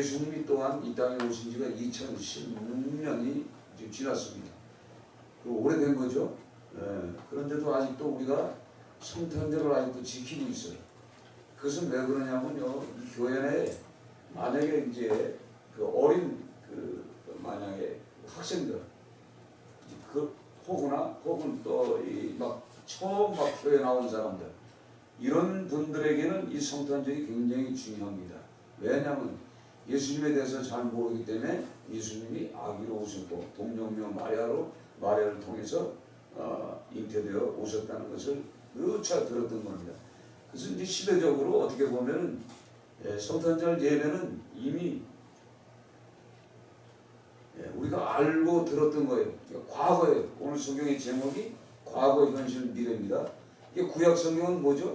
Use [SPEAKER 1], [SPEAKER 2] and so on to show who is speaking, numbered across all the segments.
[SPEAKER 1] 예수님이 또한 이 땅에 오신 지가 2016년이 지금 지났습니다. 그 오래된 거죠. 그런데도 아직도 우리가 성탄절을 아직도 지키고 있어요. 그것은 왜 그러냐면요, 이 교회 내에 만약에 이제 그 어린 그 만약에 학생들 그 혹은 또 이 막 처음 막 교회 나온 사람들 이런 분들에게는 이 성탄절이 굉장히 중요합니다. 왜냐하면 예수님에 대해서 잘 모르기 때문에 예수님이 아기로 오셨고 동정녀 마리아를 통해서 잉태되어 오셨다는 것을 누차 들었던 겁니다. 그래서 이제 시대적으로 어떻게 보면 성탄절 예배는 이미 우리가 알고 들었던 거예요. 그러니까 과거예요. 오늘 성경의 제목이 과거, 현실, 미래입니다. 이게 구약 성경은 뭐죠?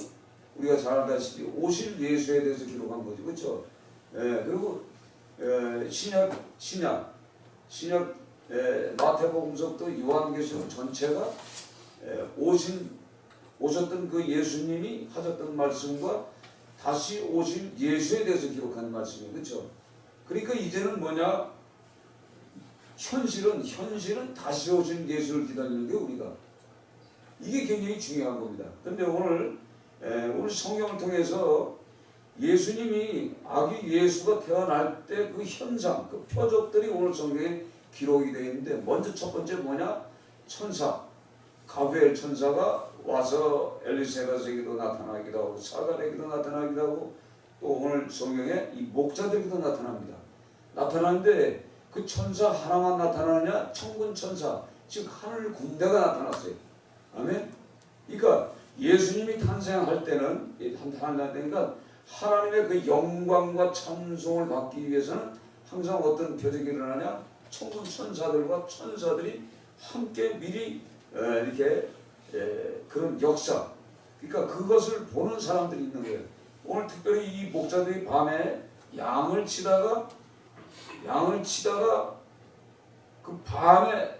[SPEAKER 1] 우리가 잘 알다시피 오실 예수에 대해서 기록한 거죠. 그렇죠? 그리고 신약 마태복음서부터 요한계시록 전체가 오셨던 그 예수님이 하셨던 말씀과 다시 오실 예수에 대해서 기록한 말씀이에요. 그렇죠? 그러니까 이제는 뭐냐? 현실은 다시 오신 예수를 기다리는 게 우리가 이게 굉장히 중요한 겁니다. 그런데 오늘 성경을 통해서 예수님이 아기 예수가 태어날 때 그 현상, 그 표적들이 오늘 성경에 기록이 되어 있는데 먼저 첫 번째 뭐냐? 천사, 가브리엘 천사가 와서 엘리사벳에게도 나타나기도 하고 사가랴에게도 나타나기도 하고 또 오늘 성경에 이 목자들에게도 나타납니다. 나타나는데 그 천사 하나만 나타나느냐? 천군 천사, 즉 하늘 군대가 나타났어요. 아멘. 그러니까 예수님이 탄생할 때는 하나님의 그 영광과 찬송을 받기 위해서는 항상 어떤 표적이 일어나냐? 천군 천사들과 천사들이 함께 미리 이렇게 그런 역사, 그러니까 그것을 보는 사람들이 있는 거예요. 오늘 특별히 이 목자들이 밤에 양을 치다가 그 밤에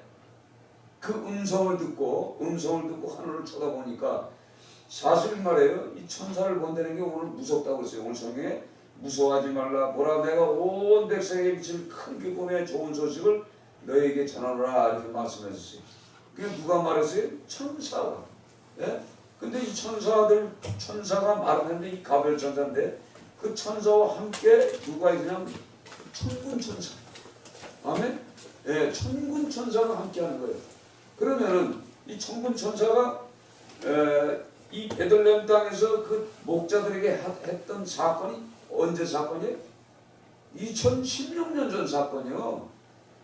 [SPEAKER 1] 그 음성을 듣고 하늘을 쳐다보니까 사실 말이에요. 이 천사를 본다는 게 오늘 무섭다고 그랬어요. 오늘 성경에 무서워하지 말라. 보라, 내가 온 백성에게 미칠 큰 기쁨의 좋은 소식을 너에게 전하노라 이렇게 말씀하셨어요. 그게 누가 말했어요? 천사가. 예? 근데 이 천사가 말하는데 이 가브리엘 천사인데 그 천사와 함께 누가 있냐면 천군 천사. 아멘? 예, 천군 천사가 함께 하는 거예요. 그러면은 이 천군 천사가 이 베들레헴 땅에서 그 목자들에게 했던 사건이 언제 사건이에요? 2016년 전 사건이요.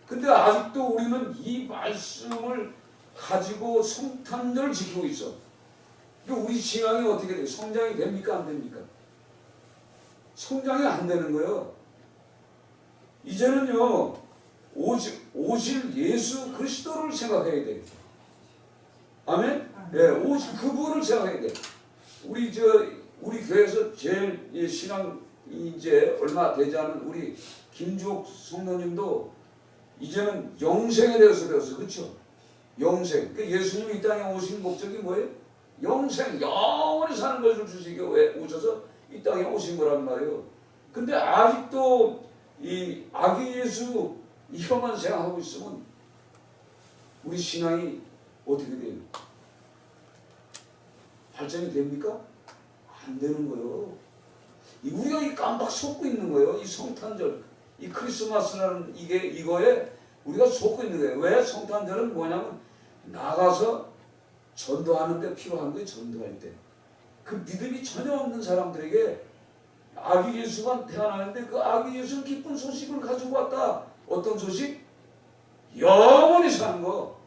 [SPEAKER 1] 근데 아직도 우리는 이 말씀을 가지고 성탄절을 지키고 있어. 우리 신앙이 어떻게 돼요? 성장이 됩니까? 안 됩니까? 성장이 안 되는 거예요. 이제는요, 오실 예수 그리스도를 생각해야 돼요. 아멘? 네, 오실 그분을 생각해야 돼요. 우리 교회에서 제일 신앙 이제 얼마 되지 않은 우리 김주옥 성도님도 이제는 영생에 대해서 배웠어요. 그렇죠? 영생. 그 예수님이 이 땅에 오신 목적이 뭐예요? 영생, 영원히 사는 것을 주시기 위해 오셔서 이 땅에 오신 거란 말이에요. 근데 아직도 이 아기 예수 이것만 생각하고 있으면 우리 신앙이 어떻게 돼요? 발전이 됩니까? 안 되는 거예요. 우리가 이 깜빡 속고 있는 거예요. 이 성탄절, 이 크리스마스라는 이거에 우리가 속고 있는 거예요. 왜? 성탄절은 뭐냐면 나가서 전도하는 데 필요한 거예요. 전도할 때. 그 믿음이 전혀 없는 사람들에게 아기 예수가 태어나는데 그 아기 예수는 기쁜 소식을 가지고 왔다. 어떤 소식? 영원히 사는 거.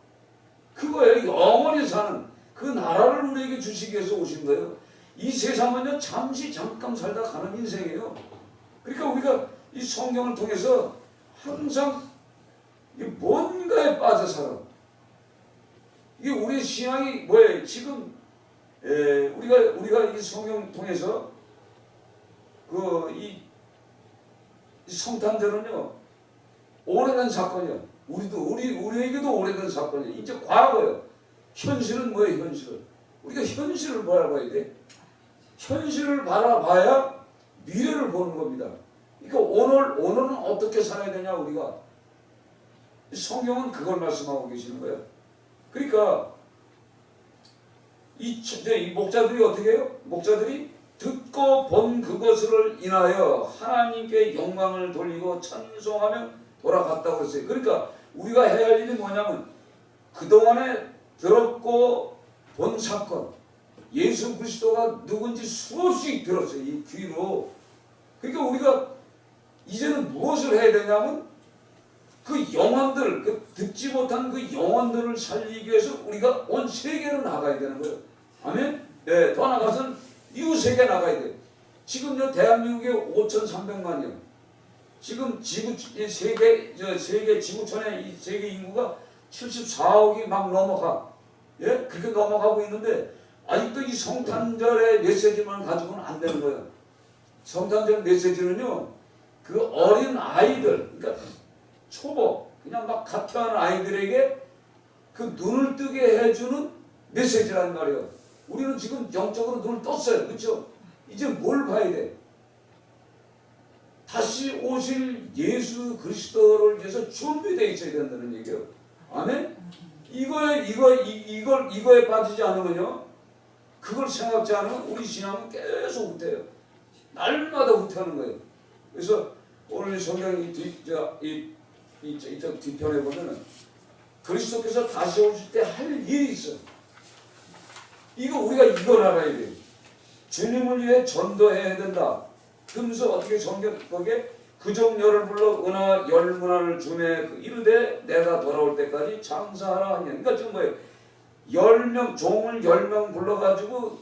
[SPEAKER 1] 그거예요. 영원히 사는 그 나라를 우리에게 주시기 위해서 오신 거예요. 이 세상은요 잠깐 살다 가는 인생이에요. 그러니까 우리가 이 성경을 통해서 항상 뭔가에 빠져 살아. 이게 우리 신앙이 뭐예요? 지금 우리가 이 성경 통해서 이 성탄절은요 오래된 사건이에요. 우리에게도 오래된 사건이에요. 이제 과거예요. 현실은 뭐예요? 현실은 우리가 현실을 바라봐야 돼. 현실을 바라봐야 미래를 보는 겁니다. 그러니까 오늘은 어떻게 살아야 되냐 우리가. 성경은 그걸 말씀하고 계시는 거예요. 그러니까 이 목자들이 어떻게 해요? 목자들이 듣고 본 그것을 인하여 하나님께 영광을 돌리고 찬송하며 돌아갔다고 했어요. 그러니까 우리가 해야 할 일이 뭐냐면 그동안에 들었고 본 사건, 예수 그리스도가 누군지 수없이 들었어요. 이 귀로. 그러니까 우리가 이제는 무엇을 해야 되냐면 그 영혼들, 그 듣지 못한 그 영혼들을 살리기 위해서 우리가 온 세계로 나가야 되는 거예요. 아멘? 네, 더 나가서는 이웃 세계 나가야 돼요. 지금요 대한민국에 5,300만이요. 지금 세계 지구촌의 이 세계 인구가 74억이 막 넘어가. 예? 그렇게 넘어가고 있는데 아직도 이 성탄절의 메시지만 가지고는 안 되는 거예요. 성탄절 메시지는요, 그 어린 아이들, 그러니까 초보, 그냥 막 갓 태어난 아이들에게 그 눈을 뜨게 해주는 메시지란 말이에요. 우리는 지금 영적으로 눈을 떴어요. 그렇죠? 이제 뭘 봐야 돼? 다시 오실 예수 그리스도를 위해서 준비되어 있어야 된다는 얘기예요. 아멘? 이거에 빠지지 않으면요, 그걸 생각지 않으면 우리 신앙은 계속 후퇴해요. 날마다 후퇴하는 거예요. 그래서 오늘 성경 이쪽 뒤편에 보면은 그리스도께서 다시 오실 때 할 일이 있어요. 우리가 이걸 알아야 돼요. 주님을 위해 전도해야 된다. 그러면서 어떻게 성경 거기에 그종녀를 불러 은하 10문화를 주매 이르되 내가 돌아올 때까지 장사하라 하냐. 그러니까 지금 뭐예요? 10명 종을 10명 불러가지고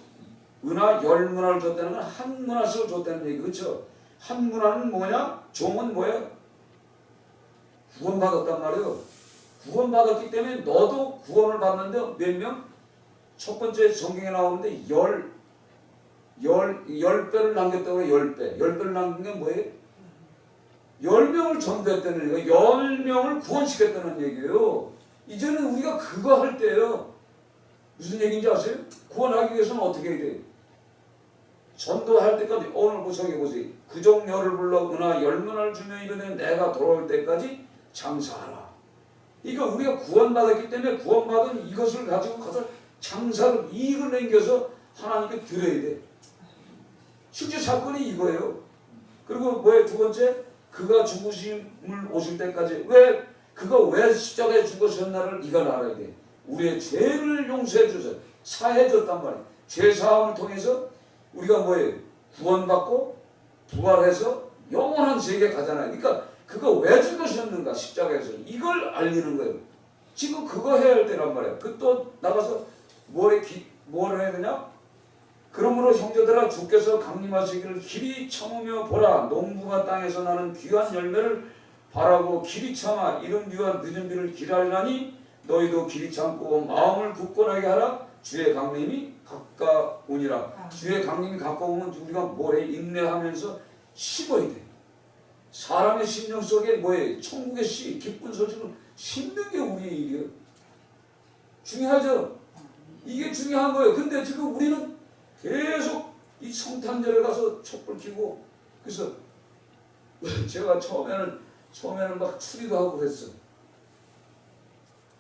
[SPEAKER 1] 은하 10문화를 줬다는 건 한 문화씩을 줬다는 얘기. 그렇죠? 한 문화는 뭐냐? 종은 뭐예요? 구원받았단 말이에요. 구원받았기 때문에 너도 구원을 받는데 몇 명? 첫 번째 성경에 나오는데 10배를 남겼다고 해요. 10배. 10배를 남긴 게 뭐예요? 10명을 전도했다는 얘기예요. 10명을 구원시켰다는 얘기예요. 이제는 우리가 그거 할 때예요. 무슨 얘기인지 아세요? 구원하기 위해서는 어떻게 해야 돼요? 전도할 때까지 오늘 구성해 보세요. 그종녀를 불러 은하 10문화를 주며 이르되 내가 돌아올 때까지 장사하라. 그러니까 우리가 구원받았기 때문에 구원받은 이것을 가지고 가서 장사를 이익을 남겨서 하나님께 드려야 돼. 실제 사건이 이거예요. 그리고 뭐예요? 두 번째, 그가 죽으심을 오실 때까지 그가 왜 십자가에 죽으셨나를 이걸 알아야 돼. 우리의 죄를 용서해 주셔서 사해 줬단 말이에요. 죄 사함을 통해서 우리가 뭐예요? 구원받고 부활해서 영원한 세계 가잖아요. 그러니까 그거 왜 죽으셨는가 십자가에서 이걸 알리는 거예요. 지금 그거 해야 할 때란 말이에요. 그 또 나가서 뭘 해야 되냐? 그러므로 형제들아 주께서 강림하시기를 길이 참으며 보라. 농부가 땅에서 나는 귀한 열매를 바라고 길이 참아 이른 비와 늦은 비를 기다리나니 너희도 길이 참고 마음을 굳건하게 하라. 주의 강림이 가까우니라. 주의 강림이 가까우면 우리가 뭘 해? 인내하면서 심어야 돼. 사람의 심령 속에 뭐예요? 천국의 씨, 기쁜 소식을 심는 게 우리의 일이에요. 중요하죠? 이게 중요한 거예요. 근데 지금 우리는 계속 이 성탄절에 가서 촛불 켜고, 그래서 제가 처음에는 막 추리도 하고 그랬어.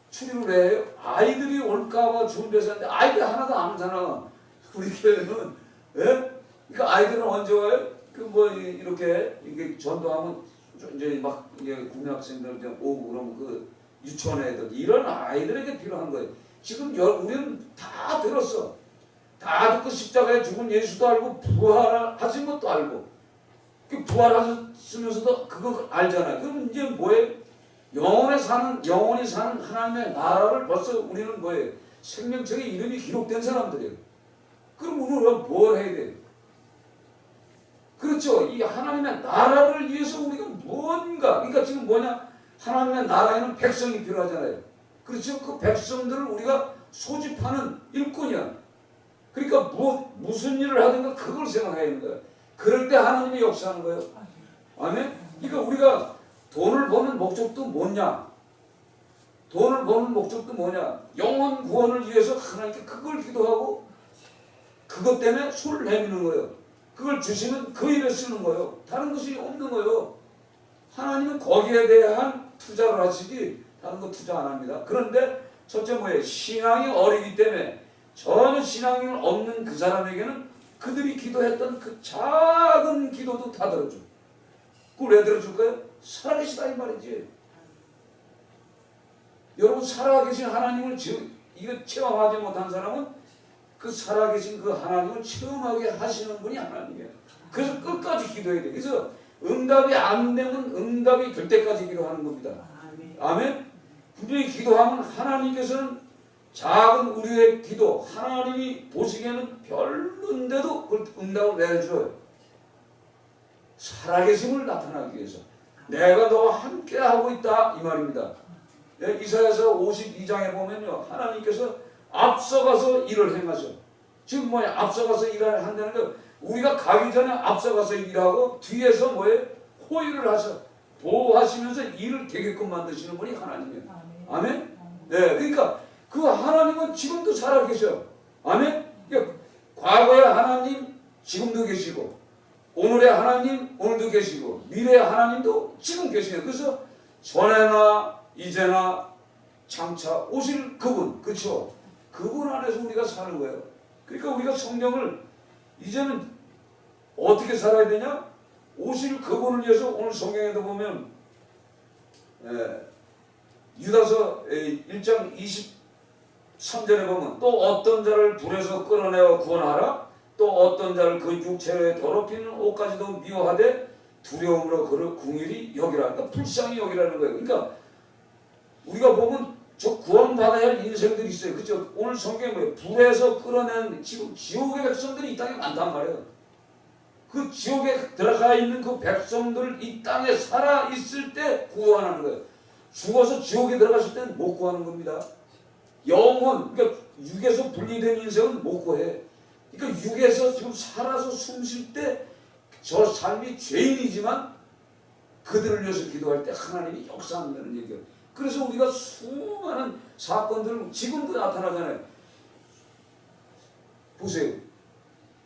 [SPEAKER 1] 추리를 왜 해요? 아이들이 올까봐 준비해서 하는데 아이들 하나도 안 오잖아. 우리 교회는. 예? 그러니까 아이들은 언제 와요? 이렇게 전도하면 이제 막 국민학생들 오고 그러면 그 유치원 애들 이런 아이들에게 필요한 거예요. 지금 우리는 다 들었어. 다 듣고 십자가에 죽은 예수도 알고 부활하신 것도 알고 부활하셨으면서도 그거 알잖아요. 그럼 이제 뭐예요? 영원히 사는 하나님의 나라를 벌써 우리는 뭐예요? 생명책에 이름이 기록된 사람들이에요. 그럼 우리가 뭘 해야 돼요? 그렇죠. 이 하나님의 나라를 위해서 우리가 뭔가, 그러니까 지금 뭐냐? 하나님의 나라에는 백성이 필요하잖아요. 그렇죠. 그 백성들을 우리가 소집하는 일꾼이야. 그러니까 무슨 일을 하든가 그걸 생각해야 하는 거야. 그럴 때 하나님이 역사하는 거예요. 아멘? 그러니까 우리가 돈을 버는 목적도 뭐냐? 돈을 버는 목적도 뭐냐? 영혼 구원을 위해서 하나님께 그걸 기도하고 그것 때문에 손을 내미는 거예요. 그걸 주시면 그 일에 쓰는 거예요. 다른 것이 없는 거예요. 하나님은 거기에 대한 투자를 하시지 다른 거 투자 안 합니다. 그런데 첫째 뭐예요? 신앙이 어리기 때문에 전혀 신앙이 없는 그 사람에게는 그들이 기도했던 그 작은 기도도 다 들어줘. 그걸 왜 들어줄까요? 살아계시다 이 말이지. 여러분 살아계신 하나님을 이거 체험하지 못한 사람은 그 살아계신 그 하나님을 체험하게 하시는 분이 하나님이에요. 그래서 끝까지 기도해야 돼요. 그래서 응답이 안 되면 응답이 될 때까지 기도하는 겁니다. 아멘. 분명히 기도하면 하나님께서는 작은 우리의 기도 하나님이 보시기에는 별론데도 그걸 응답을 내줘요. 살아계심을 나타나기 위해서 내가 너와 함께 하고 있다 이 말입니다. 이사야서 52장에 보면요 하나님께서 앞서가서 일을 행하셔. 지금 뭐야 앞서가서 일을 한다는 거 우리가 가기 전에 앞서가서 일하고 뒤에서 뭐예요 호의를 하셔. 보호하시면서 일을 되게끔 만드시는 분이 하나님이에요. 아멘. 네, 그러니까 그 하나님은 지금도 살아계셔. 아멘. 그러니까 과거의 하나님 지금도 계시고 오늘의 하나님 오늘도 계시고 미래의 하나님도 지금 계시네요. 그래서 전에나 이제나 장차 오실 그분, 그렇죠? 그분 안에서 우리가 사는 거예요. 그러니까 우리가 성경을 이제는 어떻게 살아야 되냐? 오실 그분을 위해서 오늘 성경에도 보면 유다서 1장 23절에 보면 또 어떤 자를 불에서 끌어내어 구원하라 또 어떤 자를 그 육체에 더럽히는 옷까지도 미워하되 두려움으로 그를 궁일이 여기라. 그러니까 불쌍히 여기라는 거예요. 그러니까 우리가 보면 저 구원받아야 할 인생들이 있어요. 그렇죠? 오늘 성경에 뭐예요? 불에서 끌어낸 지금 지옥의 백성들이 이 땅에 많단 말이에요. 그 지옥에 들어가 있는 그 백성들 이 땅에 살아 있을 때 구원하는 거예요. 죽어서 지옥에 들어갔을 때는 못 구하는 겁니다. 영혼, 그러니까 육에서 분리된 인생은 못 구해. 그러니까 육에서 지금 살아서 숨 쉴 때 저 삶이 죄인이지만 그들을 위해서 기도할 때 하나님이 역사한다는 얘기예요. 그래서 우리가 수많은 사건들 지금도 나타나잖아요. 보세요.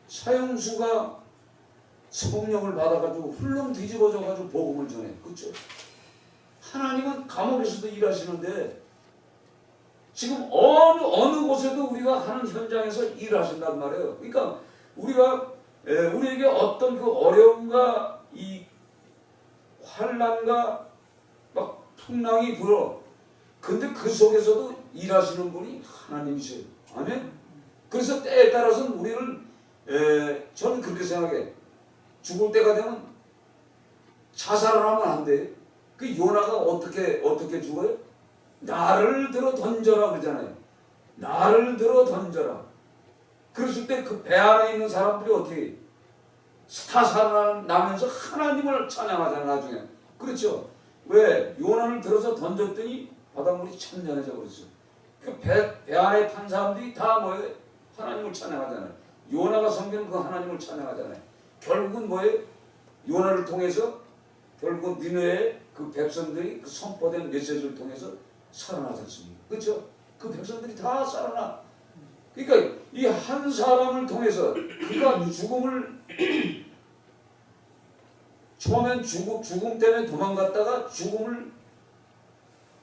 [SPEAKER 1] 사형수가 성령을 받아가지고 훌렁 뒤집어져가지고 복음을 전해. 그렇죠? 하나님은 감옥에서도 일하시는데 지금 어느 곳에도 우리가 하는 현장에서 일하신단 말이에요. 그러니까 우리에게 어떤 그 어려움과 이 환난과 막 풍랑이 불어. 근데 그 속에서도 일하시는 분이 하나님이세요. 아멘. 그래서 때에 따라서는 우리를 저는 그렇게 생각해. 죽을 때가 되면 자살을 하면 안 돼. 그 요나가 어떻게 죽어요? 나를 들어 던져라 그러잖아요. 나를 들어 던져라. 그랬을 때 그 배 안에 있는 사람들이 어떻게 다 살아나면서 하나님을 찬양하잖아 나중에. 그렇죠? 왜? 요나를 들어서 던졌더니 바닷물이 찬전해져 버렸어. 그 배 안에 탄 사람들이 다 뭐예요? 하나님을 찬양하잖아요. 요나가 섬기는 그 하나님을 찬양하잖아요. 결국은 뭐예요? 요나를 통해서 결국 니느웨의 그 백성들이 그 선포된 메시지를 통해서 살아나셨습니다. 그렇죠? 그 백성들이 다 살아나. 그러니까 이 한 사람을 통해서 그가 죽음을 처음엔 죽음 때문에 도망갔다가 죽음을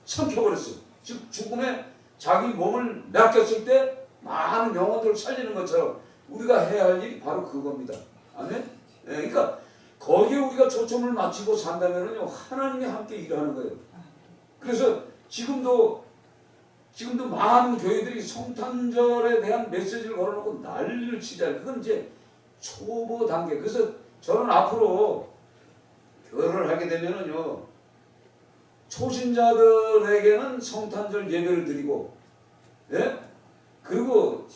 [SPEAKER 1] 삼켜버렸어요. 즉 죽음에 자기 몸을 맡겼을 때 많은 영혼들을 살리는 것처럼 우리가 해야 할 일이 바로 그겁니다. 아멘? 그러니까 거기에 우리가 초점을 맞추고 산다면요 하나님이 함께 일하는 거예요. 그래서 지금도 많은 교회들이 성탄절에 대한 메시지를 걸어놓고 난리를 치잖아요. 그건 이제 초보 단계. 그래서 저는 앞으로 교회를 하게 되면은요 초신자들에게는 성탄절 예배를 드리고, 예? 그리고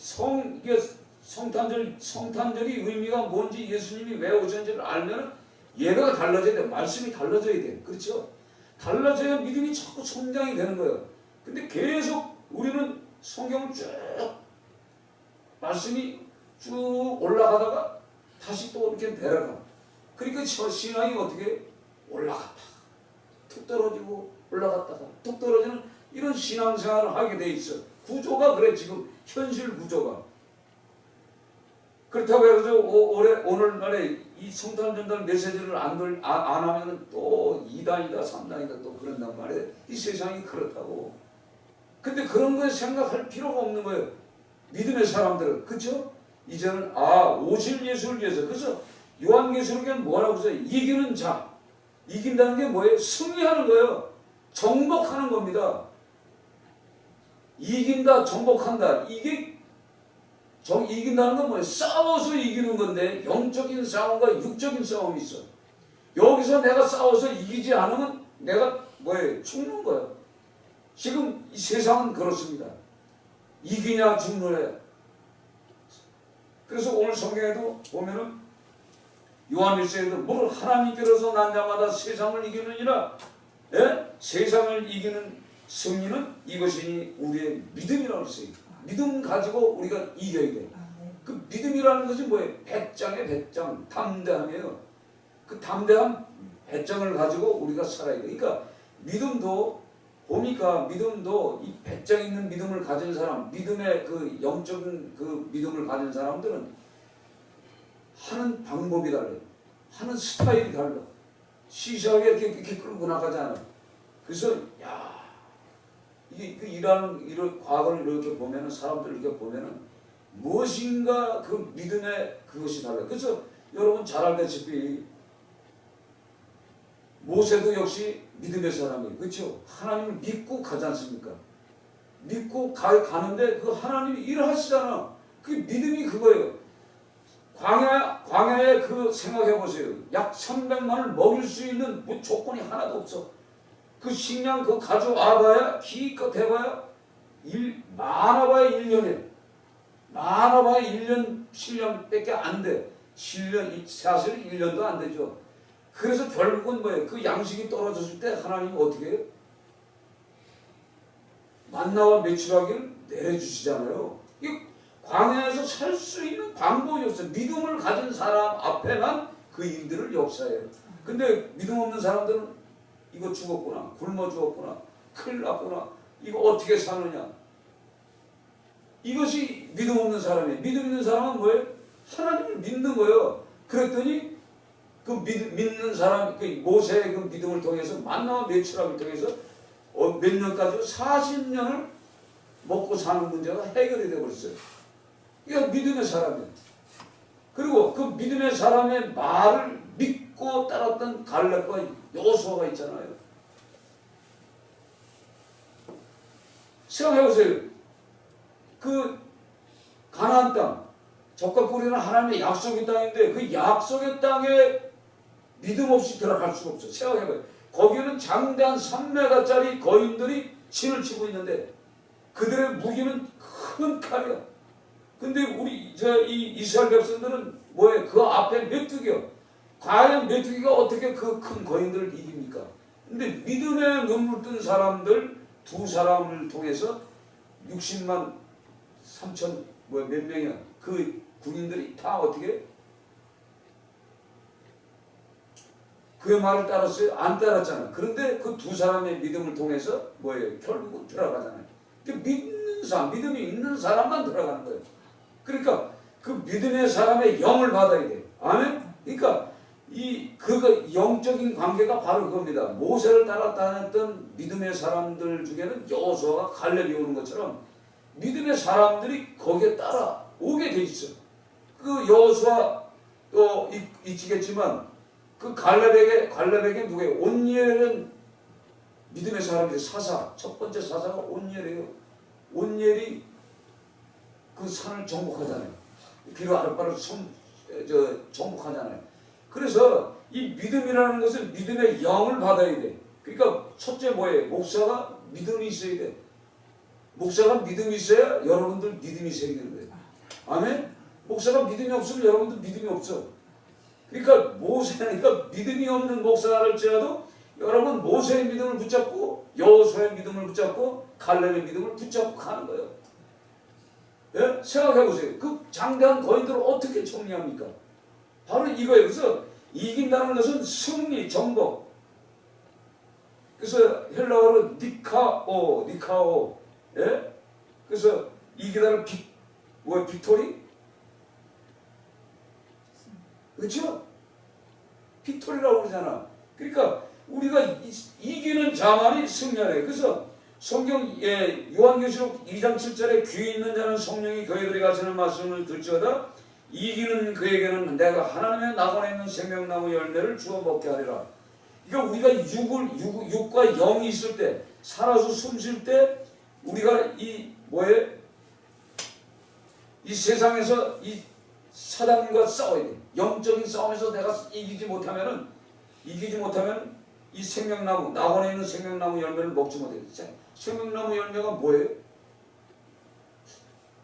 [SPEAKER 1] 성탄절이 의미가 뭔지 예수님이 왜 오셨는지를 알면 예배가 달라져야 돼. 말씀이 달라져야 돼. 그렇죠? 달라져야 믿음이 자꾸 성장이 되는 거예요. 근데 계속 우리는 성경을 쭉 말씀이 쭉 올라가다가 다시 또 이렇게 내려가. 그러니까 신앙이 어떻게 올라갔다 툭 떨어지고 올라갔다가 툭 떨어지는 이런 신앙생활을 하게 돼 있어. 구조가 그래. 지금 현실 구조가. 그렇다고 해서 오늘날에 이 성탄 전달 메시지를 안 하면 또 2단이다 3단이다 또 그런단 말이에요. 이 세상이 그렇다고. 근데 그런 거에 생각할 필요가 없는 거예요. 믿음의 사람들은. 그렇죠? 이제는 오실 예수를 위해서. 그래서 요한계시록에는 뭐라고 써요? 이기는 자. 이긴다는 게 뭐예요? 승리하는 거예요. 정복하는 겁니다. 이긴다, 정복한다. 이긴다는 건 뭐예요? 싸워서 이기는 건데 영적인 싸움과 육적인 싸움이 있어. 여기서 내가 싸워서 이기지 않으면 내가 뭐예요? 죽는 거예요. 지금 이 세상은 그렇습니다. 이기냐 죽느냐. 그래서 오늘 성경에도 보면은 요한일서에도 뭘 하나님께로서 난 자마다 세상을 이기느니라. 예? 세상을 이기는 승리는 이것이니 우리의 믿음이라고 했어요. 믿음 가지고 우리가 이겨야 돼. 그 믿음이라는 것이 뭐예요? 배짱의 배짱, 담대함이에요. 그 담대함, 배짱을 가지고 우리가 살아야 돼. 그러니까 믿음도 보니까 믿음도 이 배짱 있는 믿음을 가진 사람, 믿음의 그 영적인 그 믿음을 가진 사람들은 하는 방법이 달라요. 하는 스타일이 달라. 시시하게 이렇게 끌고 나가지 않아. 그래서 이게 이런 과거를 이렇게 보면은 사람들 이렇게 보면은 무엇인가 그 믿음의 그것이 달라요. 그래서 여러분 잘 알다시피 모세도 역시 믿음의 사람이에요. 그렇죠? 하나님을 믿고 가지 않습니까? 믿고 가는데 그 하나님이 일하시잖아. 그 믿음이 그거예요. 광야에 그 생각해 보세요. 약 300만을 먹일 수 있는 뭐 조건이 하나도 없어. 그 식량 그 가져와봐야 기껏 해봐야 많아봐야 1년에 많아봐야 1년 실력밖에 안 돼. 사실 1년도 안 되죠. 그래서 결국은 뭐예요? 그 양식이 떨어졌을 때 하나님이 어떻게 해요? 만나와 메추라기를 내려주시잖아요. 이 광야에서 살 수 있는 방법이 없어요. 믿음을 가진 사람 앞에만 그 일들을 역사해요. 근데 믿음 없는 사람들은 이거 죽었구나, 굶어 죽었구나, 큰일 났구나, 이거 어떻게 사느냐. 이것이 믿음 없는 사람이에요. 믿음 있는 사람은 뭐예요? 하나님을 믿는 거예요. 그랬더니 그 믿는 사람, 그 모세의 그 믿음을 통해서 만나와 메추라기를 통해서 몇 년까지 40년을 먹고 사는 문제가 해결이 되어버렸어요. 이게 믿음의 사람이에요. 그리고 그 믿음의 사람의 말을 믿고 따랐던 갈렙과 여호수아가 있잖아요. 생각해보세요. 그 가나안 땅, 적과 꿀이는 하나님의 약속의 땅인데 그 약속의 땅에 믿음 없이 들어갈 수가 없어요. 생각해봐요. 거기는 장대한 3m짜리 거인들이 진을 치고 있는데 그들의 무기는 큰 칼이야. 근데 우리 이 이스라엘 백성들은 뭐예요? 그 앞에 메뚜기요. 과연 메뚜기가 어떻게 그 큰 거인들을 이깁니까? 근데 믿음의 눈물 뜬 사람들 두 사람을 통해서 60만 3천 몇 명이야. 그 군인들이 다 어떻게 그의 말을 따랐어요? 안 따랐잖아. 그런데 그 두 사람의 믿음을 통해서 뭐예요? 결국은 들어가잖아요. 믿는 사람, 믿음이 있는 사람만 들어가는 거예요. 그러니까 그 믿음의 사람의 영을 받아야 돼. 아멘? 그러니까 그 영적인 관계가 바로 그겁니다. 모세를 따라 다녔던 믿음의 사람들 중에는 여호수아가 갈렙이 오는 것처럼 믿음의 사람들이 거기에 따라 오게 돼 있어. 그 여호수아 또 있겠지만 그 갈렙에게 누구예요? 온니엘은 믿음의 사람들이 첫 번째 사사가 온니엘이에요. 온니엘이 그 산을 정복하잖아요. 비로 아랫바를 정복하잖아요. 그래서 이 믿음이라는 것은 믿음의 영을 받아야 돼. 그러니까 첫째 뭐예요? 목사가 믿음이 있어야 돼. 목사가 믿음이 있어야 여러분들 믿음이 생기는 거예요. 아멘? 목사가 믿음이 없으면 여러분들 믿음이 없어. 그러니까 모세니까 믿음이 없는 목사랄지라도 여러분 모세의 믿음을 붙잡고 여호수아의 믿음을 붙잡고 갈렙의 믿음을 붙잡고 가는 거예요. 예? 생각해보세요. 그 장대한 거인들을 어떻게 정리합니까? 바로 이거예요. 그래서 이긴다는 것은 승리, 정복. 그래서 헬라어로 니카오. 예? 그래서 이기다는 빅토리? 그렇죠? 빅토리라고 그러잖아. 그러니까 우리가 이기는 자만이 승리하래. 그래서 성경 요한계시록 2장 7절에 귀 있는 자는 성령이 교회들이 가시는 말씀을 들지어다 이기는 그에게는 내가 하나님의 낙원에 있는 생명나무 열매를 주어 먹게 하리라. 그러니까 우리가 육과 영이 있을 때 살아서 숨 쉴 때 우리가 이 세상에서 이 사단과 싸워야 돼. 영적인 싸움에서 내가 이기지 못하면 이 생명나무, 낙원에 있는 생명나무 열매를 먹지 못해. 생명나무 열매가 뭐예요?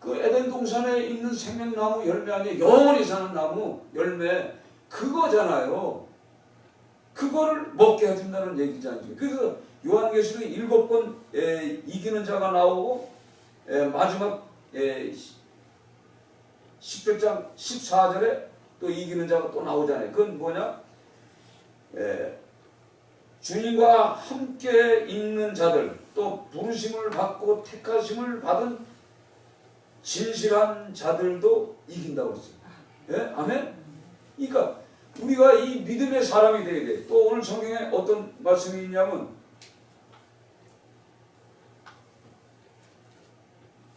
[SPEAKER 1] 그 에덴 동산에 있는 생명나무 열매 아니에요. 영원히 사는 나무 열매 그거잖아요. 그거를 먹게 해준다는 얘기지 않습니까? 그래서 요한계시록에 7번 이기는 자가 나오고 마지막 10장 14절에 또 이기는 자가 또 나오잖아요. 그건 뭐냐? 주님과 함께 있는 자들, 또 부르심을 받고 택하심을 받은 진실한 자들도 이긴다고 했어요. 예? 아멘? 그러니까 우리가 이 믿음의 사람이 되어야 돼. 또 오늘 성경에 어떤 말씀이 있냐면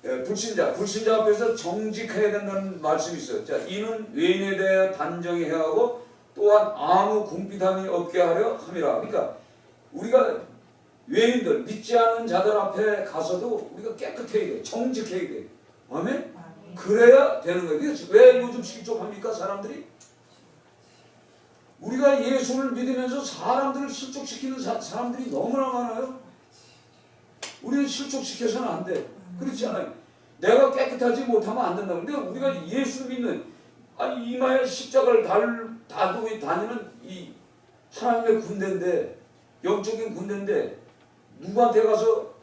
[SPEAKER 1] 불신자 앞에서 정직해야 된다는 말씀이 있어요. 자, 이는 외인에 대하여 단정해야 하고 또한 아무 궁핍함이 없게 하려 함이라. 그러니까 우리가 외인들, 믿지 않는 자들 앞에 가서도 우리가 깨끗해야 돼. 정직해야 돼. 아멘? 그래야 되는 거예요. 그래서 왜 요즘 실족합니까? 사람들이? 우리가 예수를 믿으면서 사람들을 실족시키는 사람들이 너무나 많아요. 우리는 실족시켜서는 안 돼. 그렇지 않아요? 내가 깨끗하지 못하면 안 된다고. 근데 우리가 예수 믿는 이마에 십자가를 달고 다니는 이 하나님의 군대인데, 영적인 군대인데 누구한테 가서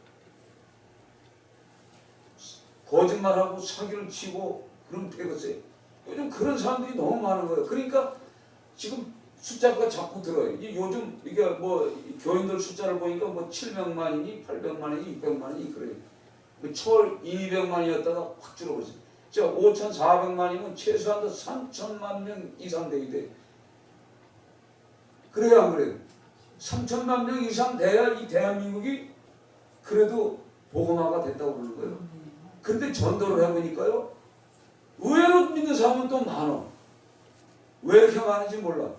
[SPEAKER 1] 거짓말하고 사기를 치고 그러면 되겠어요. 요즘 그런 사람들이 너무 많은 거예요. 그러니까 지금 숫자가 자꾸 들어요. 요즘 이게 교인들 숫자를 보니까 700만이니 800만이니 600만이니 그래요. 초월 200만이었다가 확 줄어버렸어요. 5,400만이면 최소한도 3천만 명 이상 돼야 돼. 그래야 안 그래요? 3천만 명 이상 돼야 이 대한민국이 그래도 복음화가 됐다고 그러는 거예요. 근데 전도를 해보니까요, 의외로 믿는 사람은 또 많아. 왜 이렇게 많은지 몰라.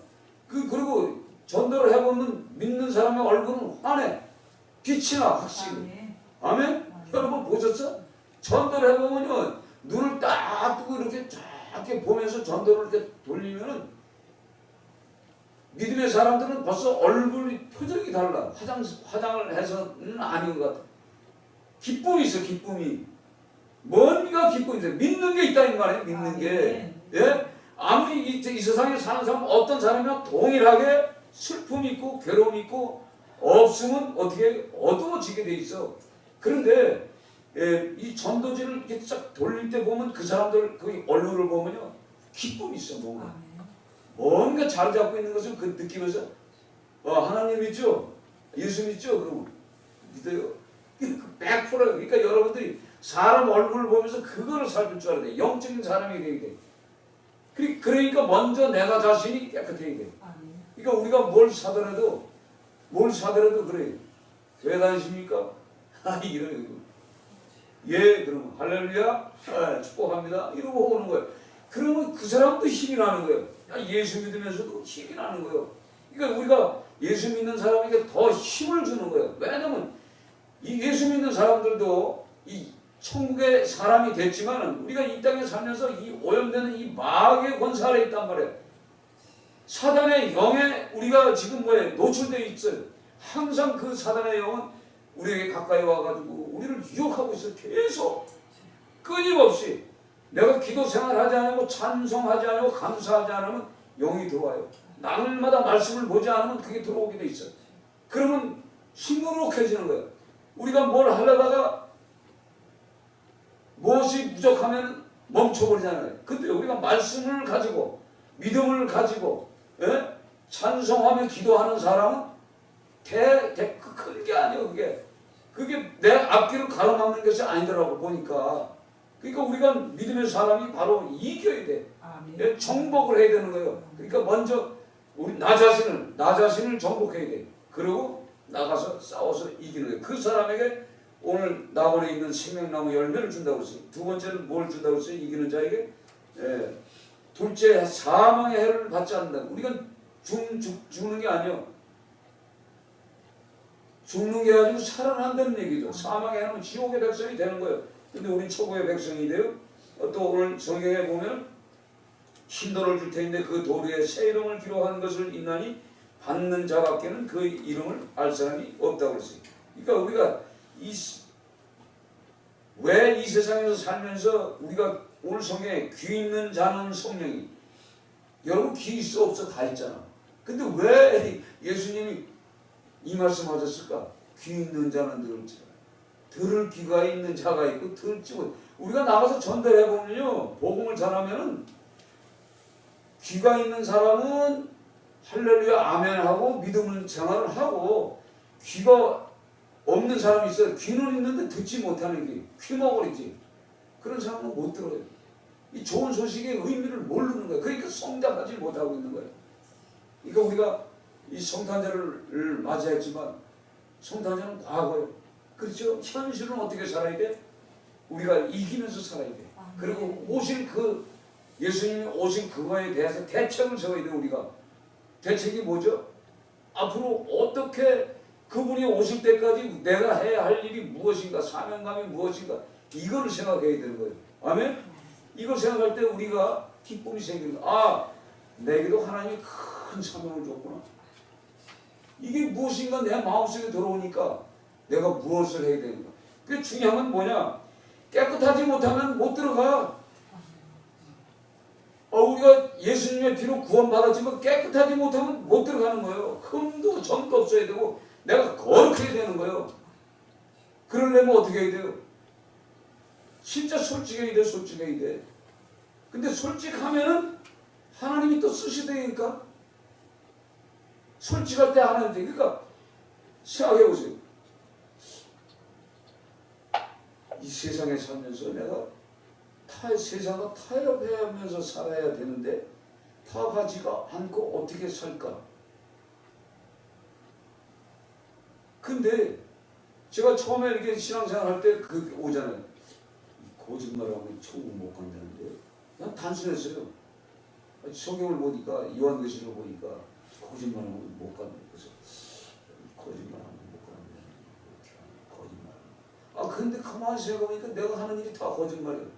[SPEAKER 1] 그리고 전도를 해보면 믿는 사람의 얼굴은 환해. 빛이 나, 확실히. 아멘? 여러분 보셨어? 전도를 해보면요, 눈을 딱 뜨고 이렇게 쫙 보면서 전도를 이렇게 돌리면은 믿음의 사람들은 벌써 얼굴 표정이 달라. 화장을 해서는 아닌 것 같아. 기쁨이 있어, 기쁨이. 뭔가 기쁨이 있어. 믿는 게 있다, 이 말이에요, 믿는 게. 예? 아무리 이 세상에 사는 사람, 어떤 사람이나 동일하게 슬픔이 있고, 괴로움이 있고, 없으면 어떻게 어두워지게 돼 있어. 그런데, 이 전도지를 이렇게 쫙 돌릴 때 보면 그 사람들, 그 얼굴을 보면요, 기쁨이 있어, 뭔가 자리 잡고 있는 것을 느끼면서 하나님 믿죠? 예수 믿죠? 그러면 믿어요. 100%. 그러니까 여러분들이 사람 얼굴을 보면서 그거를 살필 줄 알아야 돼. 영적인 사람이 돼야 돼. 그러니까 먼저 내가 자신이 깨끗해야 돼. 그러니까 우리가 뭘 사더라도 그래. 왜 다니십니까? 이러요. 예, 그러면 할렐루야, 축복합니다. 이러고 오는 거예요. 그러면 그 사람도 힘이 나는 거예요. 예수 믿으면서도 힘이 나는 거예요. 그러니까 우리가 예수 믿는 사람에게 더 힘을 주는 거예요. 왜냐하면 이 예수 믿는 사람들도 이 천국의 사람이 됐지만 우리가 이 땅에 살면서 이 오염되는 이 마귀의 권세 아래 있단 말이에요. 사단의 영에 우리가 지금 노출되어 있어요. 항상 그 사단의 영은 우리에게 가까이 와가지고 우리를 유혹하고 있어요. 계속 끊임없이. 내가 기도 생활하지 않고 찬송하지 않고 감사하지 않으면 영이 들어와요. 날마다 말씀을 보지 않으면 그게 들어오게 돼 있어요. 그러면 시무룩해지는 거예요. 우리가 뭘 하려다가 무엇이 부족하면 멈춰버리잖아요. 근데 우리가 말씀을 가지고 믿음을 가지고 찬송하며 기도하는 사람은 큰 게 아니에요. 그게 내 앞길을 가로막는 것이 아니더라고 보니까. 그러니까 우리가 믿음의 사람이 바로 이겨야 돼. 예, 정복을 해야 되는 거예요. 그러니까 먼저 우리 나 자신을 정복해야 돼. 그리고 나가서 싸워서 이기는 거예요. 그 사람에게 오늘 나원에 있는 생명나무 열매를 준다고 했어요. 두 번째는 뭘 준다고 했어요? 이기는 자에게. 예. 둘째, 사망의 해를 받지 않는다. 우리가 죽는 게 아니요. 죽는 게 아니고 살아난다는 얘기죠. 사망의 해는 지옥의 백성이 되는 거예요. 근데 우린 천국의 백성이 돼요. 또 오늘 성경에 보면 흰 돌을 줄 테인데 그 돌 위에 새 이름을 기록한 것을 인하니 받는 자밖에는 그 이름을 알 사람이 없다고 그랬어요. 그러니까 우리가 왜 이 세상에서 살면서 우리가 오늘 성경에 귀 있는 자는 성령이 여러분 귀 있어 없어 다 있잖아. 근데 왜 예수님이 이 말씀 하셨을까? 귀 있는 자는 들을지라. 들을 귀가 있는 자가 있고 들을지 못. 우리가 나가서 전달해 보면요, 복음을 전하면은 귀가 있는 사람은 할렐루야 아멘하고 믿음을 생활을 하고, 귀가 없는 사람이 있어요. 귀는 있는데 듣지 못하는 귀머거리지. 그런 사람은 못 들어요. 이 좋은 소식의 의미를 모르는 거예요. 그러니까 성장하지 못하고 있는 거예요. 그러니까 우리가 이 성탄절을 맞이했지만 성탄절은 과거예요. 그렇죠? 현실은 어떻게 살아야 돼? 우리가 이기면서 살아야 돼. 그리고 오실 예수님이 오신 그거에 대해서 대책을 세워야 돼. 우리가 대책이 뭐죠? 앞으로 어떻게 그분이 오실 때까지 내가 해야 할 일이 무엇인가, 사명감이 무엇인가, 이걸 생각해야 되는 거예요. 아멘? 이걸 생각할 때 우리가 기쁨이 생기는 거예요. 아, 내게도 하나님이 큰 사명을 줬구나. 이게 무엇인가 내 마음속에 들어오니까 내가 무엇을 해야 되는가. 그 중요한 건 뭐냐? 깨끗하지 못하면 못 들어가. 우리가 예수님의 피로 구원받았지만 깨끗하지 못하면 못 들어가는 거예요. 흠도 점도 없어야 되고 내가 거룩해야 되는 거예요. 그러려면 어떻게 해야 돼요? 진짜 솔직해야 돼, 솔직해야 돼. 근데 솔직하면은 하나님이 또 쓰시다니까. 솔직할 때 하나님 돼. 그러니까 생각해 보세요. 이 세상에 살면서 내가 세상과 타협해야면서 살아야 되는데 타협하지가 않고 어떻게 살까? 근데 제가 처음에 이렇게 신앙생활 할 때 그 오잖아요. 거짓말하면 천국 못 간다는데 난 단순했어요. 성경을 보니까 요한계시록을 보니까 거짓말하면 못 간다. 그래서 거짓말하면 못 간다. 거짓말. 근데 가만히 생각해보니까 내가 하는 일이 다 거짓말이에요.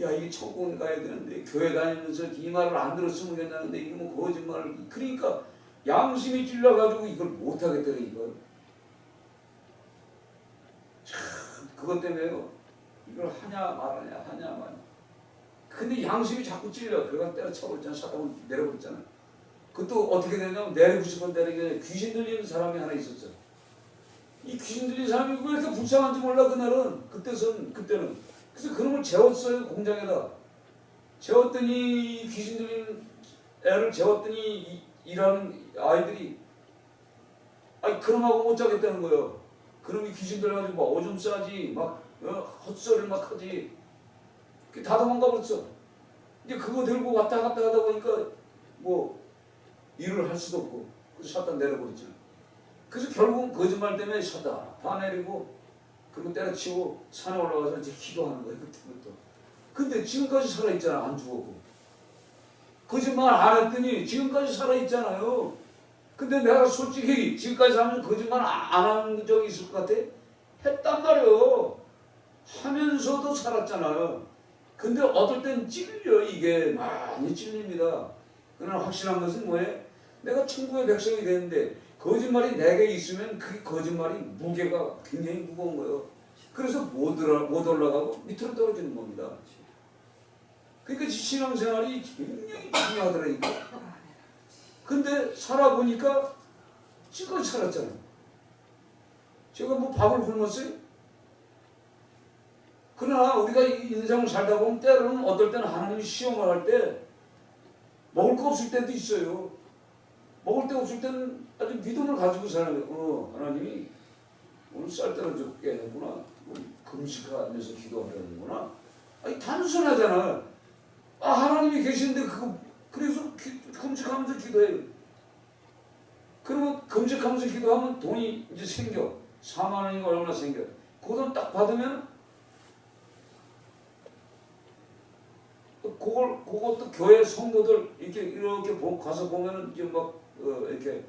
[SPEAKER 1] 야, 이게 천국은 가야 되는데 교회 다니면서 이 말을 안 들었으면 괜찮은데 이거 뭐 거짓말을. 그러니까 양심이 찔러가지고 이걸 못하겠더래. 이걸 참 그것 때문에요. 이걸 하냐 말하냐. 근데 양심이 자꾸 찔려. 그래가 때려쳐버렸잖아. 사단을 내려버렸잖아. 그것도 어떻게 되냐면 내리고 싶은 데는 귀신 들리는 사람이 하나 있었어. 이 귀신 들리는 사람이 왜 이렇게 불쌍한지 몰라. 그때는 그래서 그놈을 재웠어요. 공장에다 재웠더니 귀신 들리는 애를 재웠더니 일하는 아이들이 그놈하고 못 자겠다는 거예요. 그놈이 귀신 들려가지고 막 오줌 싸지, 막 헛소리를 막 하지. 다 도망가 버렸어. 이제 그거 들고 왔다 갔다 하다 보니까 뭐 일을 할 수도 없고 그래서 샷다 내려버렸죠. 그래서 결국은 거짓말 때문에 샷다 다 내리고 그리고 때려치고 산에 올라가서 이제 기도하는 거예요. 그때부터. 근데 지금까지 살아있잖아. 안 죽었고. 거짓말 안 했더니 지금까지 살아있잖아요. 근데 내가 솔직히 지금까지 살면 거짓말 안 한 적이 있을 것 같아? 했단 말이에요. 하면서도 살았잖아요. 근데 어떨 땐 찔려. 이게 많이 찔립니다. 그러나 확실한 것은 뭐예요? 내가 천국의 백성이 되는데 거짓말이 내게 있으면 그 거짓말이 무게가 굉장히 무거운 거예요. 그래서 못 올라가고 밑으로 떨어지는 겁니다. 그러니까 신앙생활이 굉장히 중요하더라니까. 근데 살아보니까 지금까지 살았잖아요. 제가 뭐 밥을 굶었어요? 그러나 우리가 인생을 살다 보면 때로는 어떨 때는 하나님이 시험을 할 때 먹을 거 없을 때도 있어요. 먹을 데 없을 때는 아주 믿음을 가지고 살아요. 하나님이 오늘 쌀 떨어졌게 했구나. 금식하면서 기도하려는구나. 단순하잖아. 하나님이 계시는데 그래서 금식하면서 기도해요. 그러면 금식하면서 기도하면 돈이 이제 생겨. 4만 원인가 얼마나 생겨. 그 돈 딱 받으면 그것도 교회 성도들 이렇게 가서 보면은 이제 막 이렇게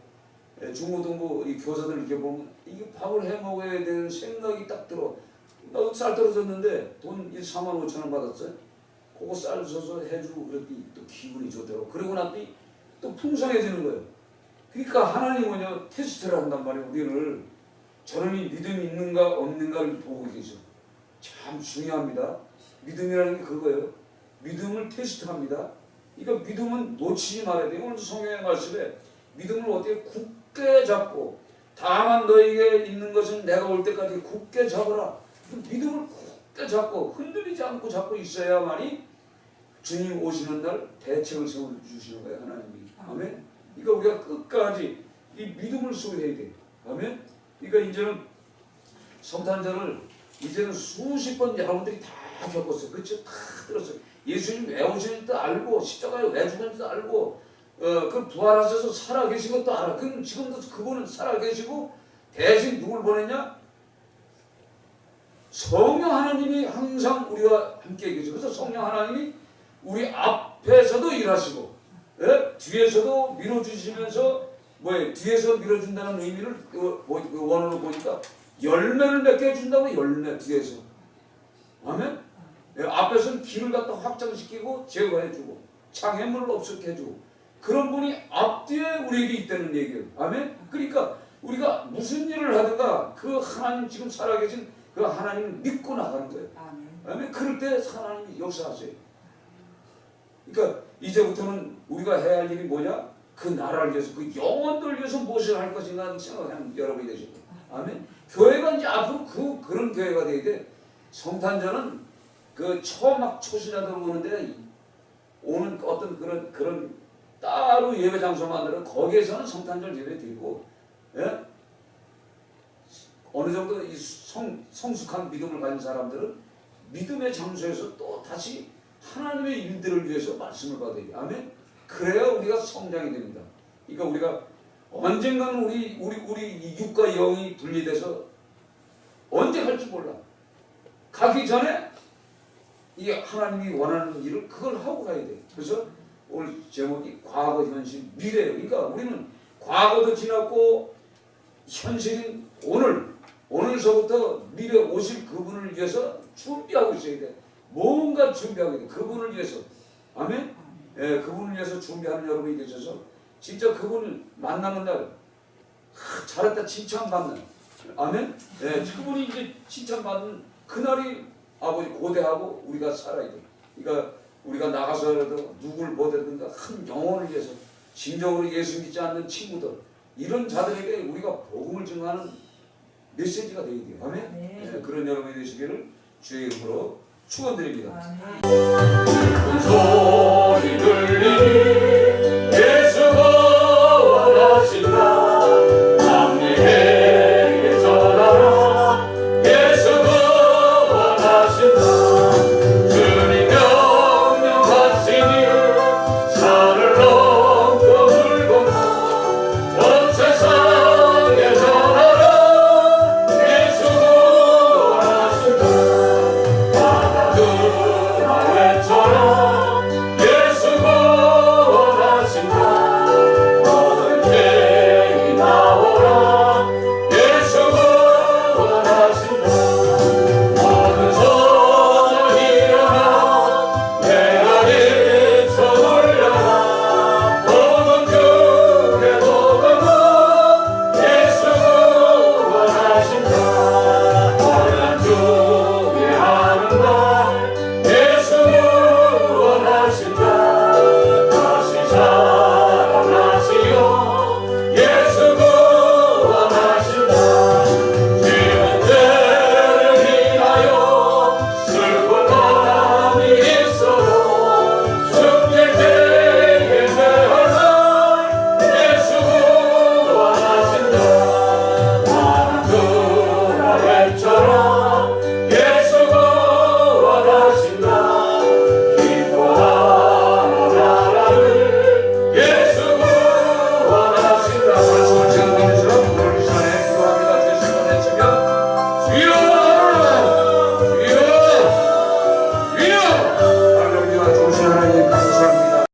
[SPEAKER 1] 중고등부 이 교사들 이렇게 보면 이게 밥을 해 먹어야 되는 생각이 딱 들어. 나도 쌀 떨어졌는데 돈 4만 5천 원 받았어요. 그거 쌀 줘서 해주고 그랬더니 또 기분이 좋더라고. 그러고 났더니 또 풍성해지는 거예요. 그러니까 하나님은요 테스트를 한단 말이에요. 우리를 저놈이 믿음이 있는가 없는가를 보고 계셔. 참 중요합니다. 믿음이라는 게 그거예요. 믿음을 테스트합니다. 그러니까 믿음은 놓치지 말아야 돼요. 오늘도 성경의 말씀에 믿음을 어떻게 굳게 잡고 다만 너에게 있는 것은 내가 올 때까지 굳게 잡으라. 믿음을 굳게 잡고 흔들리지 않고 잡고 있어야만이 주님 오시는 날 대책을 세워주시는 거예요. 하나님이. 아멘. 그러니까 우리가 끝까지 이 믿음을 소유해야 돼. 아멘. 그러니까 이제는 성탄절을 이제는 수십 번 여러분들이 다 겪었어요. 그렇죠? 다 들었어요. 예수님 왜 오시는지도 알고 십자가에 왜 죽었는지도 알고 그 부활하셔서 살아계신 것도 알아. 그럼 지금도 그분은 살아계시고 대신 누굴 보냈냐? 성령 하나님이 항상 우리와 함께 계시고 그래서 성령 하나님이 우리 앞에서도 일하시고 뒤에서도 밀어주시면서 뒤에서 밀어준다는 의미를 원어로 보니까 열매를 맺게 해준다고. 열매 뒤에서. 아멘. 앞에서는 길을 갖다 확장시키고 제거해주고 장애물을 없애게 해주고 그런 분이 앞뒤에 우리에게 있다는 얘기예요. 아멘. 그러니까 우리가 무슨 일을 하든가 그 하나님 지금 살아계신 그 하나님을 믿고 나가는 거예요. 아멘. 그럴 때 하나님이 역사하세요. 그러니까 이제부터는 우리가 해야 할 일이 뭐냐? 그 나라를 위해서 그 영혼들을 위해서 무엇을 할 것인가 생각하는 여러분이 되시고. 아멘. 교회가 이제 앞으로 그런 교회가 돼야 돼. 성탄절은 그 처음 막 초신자들 오는데 오는 어떤 그런 따로 예배 장소 만들어 거기에서는 성탄절 예배 드리고 어느 정도 이 성숙한 믿음을 가진 사람들은 믿음의 장소에서 또 다시 하나님의 일들을 위해서 말씀을 받아야 돼. 아멘. 그래야 우리가 성장이 됩니다. 그러니까 우리가 언젠가는 우리 육과 영이 분리돼서 언제 갈지 몰라. 가기 전에 이 하나님이 원하는 일을 그걸 하고 가야 돼. 그래서 오늘 제목이 과거, 현실, 미래예요. 그러니까 우리는 과거도 지났고 현실인 오늘서부터 미래 오실 그분을 위해서 준비하고 있어야 돼. 뭔가 준비하고 있다. 그분을 위해서. 아멘. 그분을 위해서 준비하는 여러분이 되셔서 진짜 그분을 만나는 날 잘했다 칭찬받는. 아멘. 그분이 이제 칭찬받는 그날이 아버지 고대하고 우리가 살아야 돼. 그러니까 우리가 나가서라도 누구를 보더라도 큰 영혼을 위해서 진정으로 예수 믿지 않는 친구들 이런 자들에게 우리가 복음을 증거하는 메시지가 되어야 돼요. 아멘. 그런 여러분이 되시기를 주의 이름으로 축원드립니다.
[SPEAKER 2] 소리 들리니